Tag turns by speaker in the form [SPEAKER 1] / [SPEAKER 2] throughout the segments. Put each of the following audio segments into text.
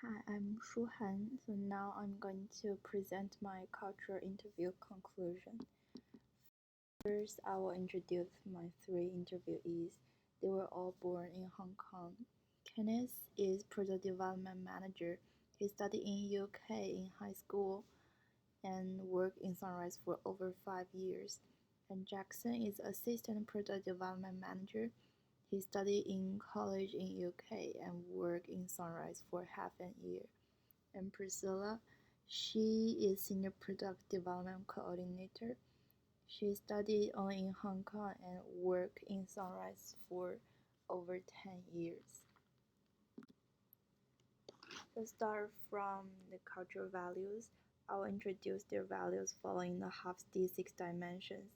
[SPEAKER 1] Hi, I'm Shuhan. So now I'm going to present my cultural interview conclusion. First, I will introduce my three interviewees. They were all born in Hong Kong. Kenneth is product development manager. He studied in UK in high school and worked in Sunrise for over 5 years. And Jackson is assistant product development manager. He studied in college in UK and worked in Sunrise for half a year. And Priscilla, she is Senior Product Development Coordinator. She studied only in Hong Kong and worked in Sunrise for over 10 years. Let's start from the cultural values. I will introduce their values following the Hofstede 6 dimensions.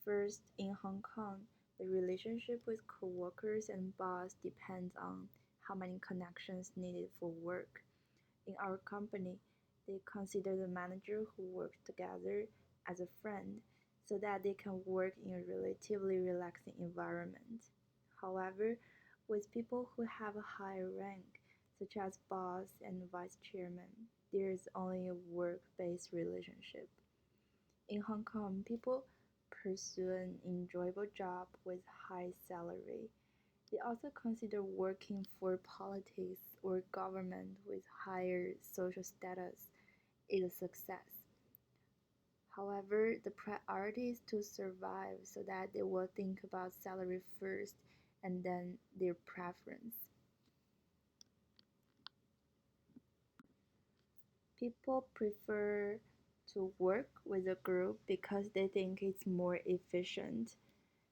[SPEAKER 1] First, in Hong Kong, the relationship with coworkers and boss depends on how many connections needed for work. In our company, they consider the manager who works together as a friend so that they can work in a relatively relaxing environment. However, with people who have a higher rank, such as boss and vice chairman, there is only a work-based relationship. In Hong Kong, people pursue an enjoyable job with high salary. They also consider working for politics or government with higher social status is a success. However, the priority is to survive so that they will think about salary first and then their preference. People prefer to work with a group because they think it's more efficient.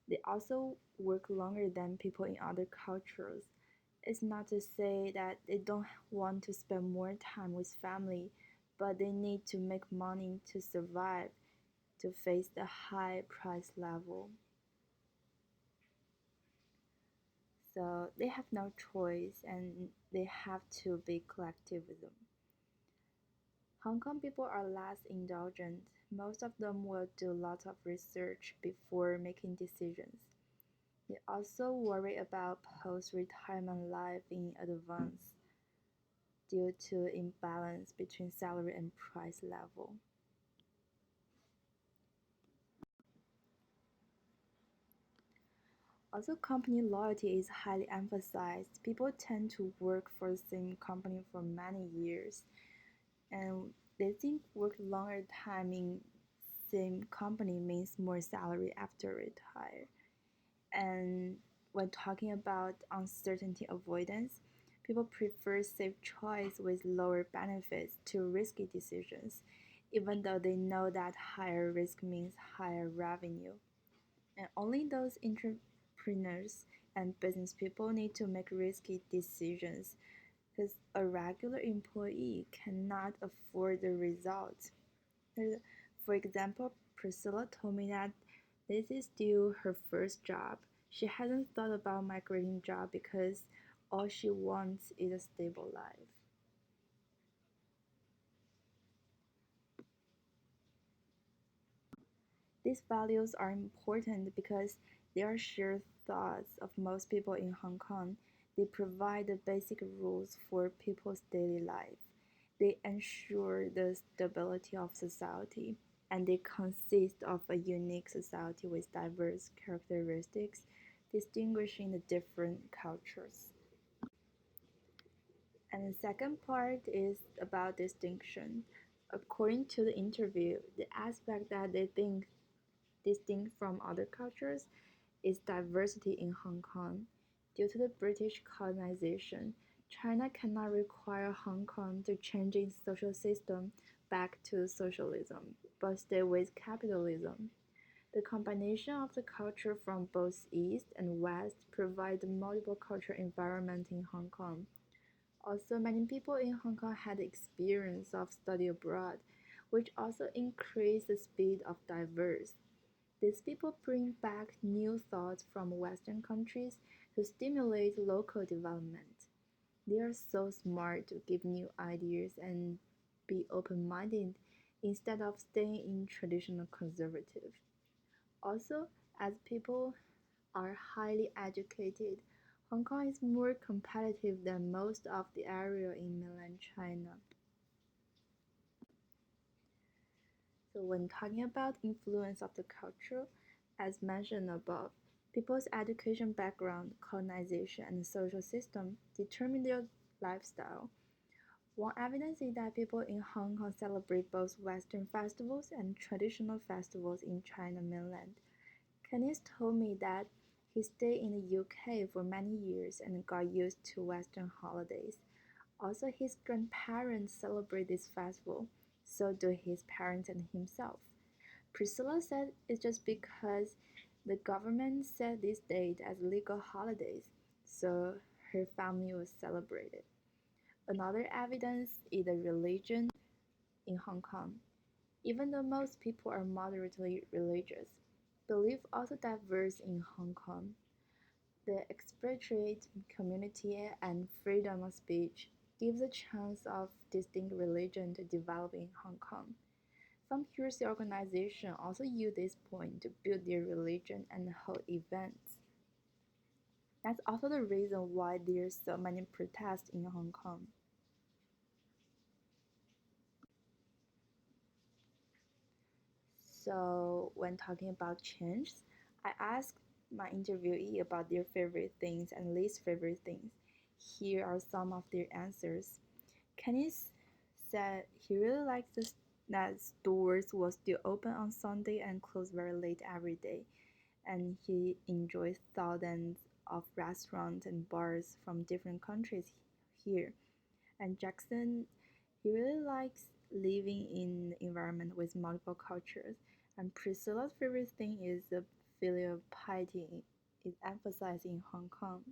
[SPEAKER 1] They also work longer than people in other cultures. It's not to say that they don't want to spend more time with family, but they need to make money to survive, to face the high price level. So they have no choice and they have to be collectivism. Hong Kong people are less indulgent. Most of them will do lots of research before making decisions. They also worry about post-retirement life in advance due to imbalance between salary and price level. Also, company loyalty is highly emphasized. People tend to work for the same company for many years, and they think work longer time in same company means more salary after retire. And when talking about uncertainty avoidance, people prefer safe choice with lower benefits to risky decisions, even though they know that higher risk means higher revenue. And only those entrepreneurs and business people need to make risky decisions because a regular employee cannot afford the results. For example, Priscilla told me that this is still her first job. She hasn't thought about migrating job because all she wants is a stable life. These values are important because they are shared thoughts of most people in Hong Kong. They provide the basic rules for people's daily life. They ensure the stability of society, and they consist of a unique society with diverse characteristics, distinguishing the different cultures. And the second part is about distinction. According to the interview, the aspect that they think distinct from other cultures is diversity in Hong Kong. Due to the British colonization, China cannot require Hong Kong to change its social system back to socialism, but stay with capitalism. The combination of the culture from both East and West provides a multiple cultural environment in Hong Kong. Also, many people in Hong Kong had the experience of study abroad, which also increased the speed of diverse. These people bring back new thoughts from Western countries to stimulate local development. They are so smart to give new ideas and be open-minded instead of staying in traditional conservative. Also, as people are highly educated, Hong Kong is more competitive than most of the area in mainland China. So when talking about influence of the culture, as mentioned above, people's education background, colonization, and social system determine their lifestyle. One evidence is that people in Hong Kong celebrate both Western festivals and traditional festivals in China mainland. Kenneth told me that he stayed in the UK for many years and got used to Western holidays. Also, his grandparents celebrate this festival, so do his parents and himself. Priscilla said it's just because the government set this date as legal holidays, so her family will celebrate it. Another evidence is the religion in Hong Kong. Even though most people are moderately religious, belief also diverse in Hong Kong. The expatriate community and freedom of speech gives a chance of distinct religion to develop in Hong Kong. Some curiosity organizations also use this point to build their religion and hold events. That's also the reason why there's so many protests in Hong Kong. So when talking about change, I asked my interviewee about their favorite things and least favorite things. Here are some of their answers. Kenneth said he really liked that stores were still open on Sunday and closed very late every day, and he enjoys thousands of restaurants and bars from different countries here. And Jackson, he really likes living in an environment with multiple cultures. And Priscilla's favorite thing is the filial piety is emphasized in Hong Kong.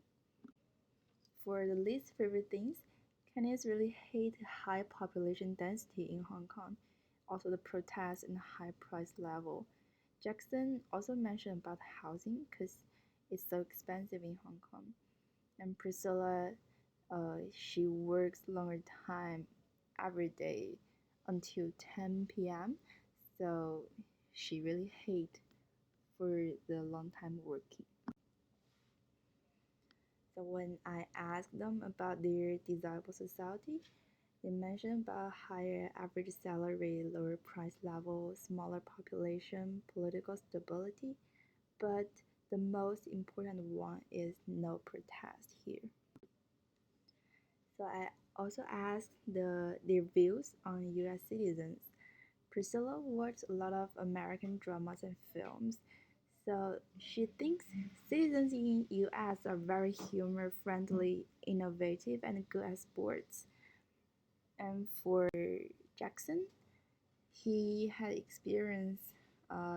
[SPEAKER 1] For the least favorite things, Canadians really hate high population density in Hong Kong, also the protests and high price level. Jackson also mentioned about housing because it's so expensive in Hong Kong. And Priscilla, she works longer time every day until 10 p.m. So she really hate for the long time working. So when I asked them about their desirable society, they mentioned about higher average salary, lower price level, smaller population, political stability, but the most important one is no protest here. So I also asked their views on US citizens. Priscilla watched a lot of American dramas and films, so she thinks citizens in US are very humor friendly, innovative, and good at sports. And for Jackson, he had experience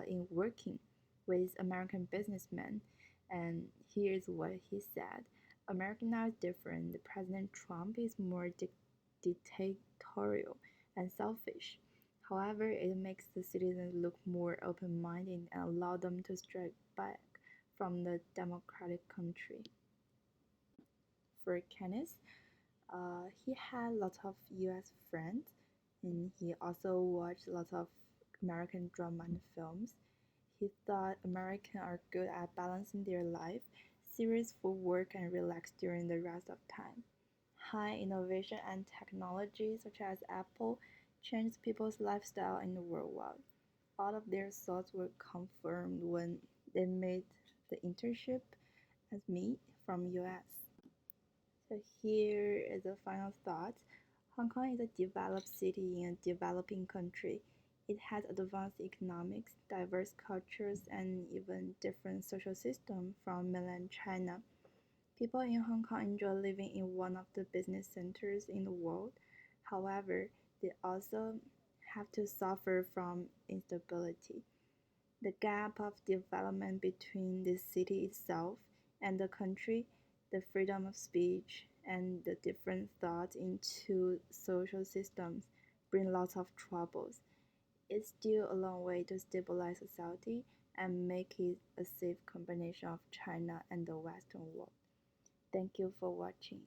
[SPEAKER 1] in working with American businessmen, and here's what he said. America now is different. President Trump is more dictatorial and selfish. However, it makes the citizens look more open-minded and allow them to strike back from the democratic country. For Kenneth, he had lots of US friends, and he also watched lots of American drama and films. He thought Americans are good at balancing their life, serious for work and relax during the rest of time. High innovation and technology such as Apple changed people's lifestyle in the worldwide. All of their thoughts were confirmed when they made the internship as me from US. So here is the final thought. Hong Kong is a developed city in a developing country. It has advanced economics, diverse cultures, and even different social systems from mainland China. People in Hong Kong enjoy living in one of the business centers in the world. However, they also have to suffer from instability. The gap of development between the city itself and the country, the freedom of speech, and the different thoughts into social systems bring lots of troubles. It's still a long way to stabilize society and make it a safe combination of China and the Western world. Thank you for watching.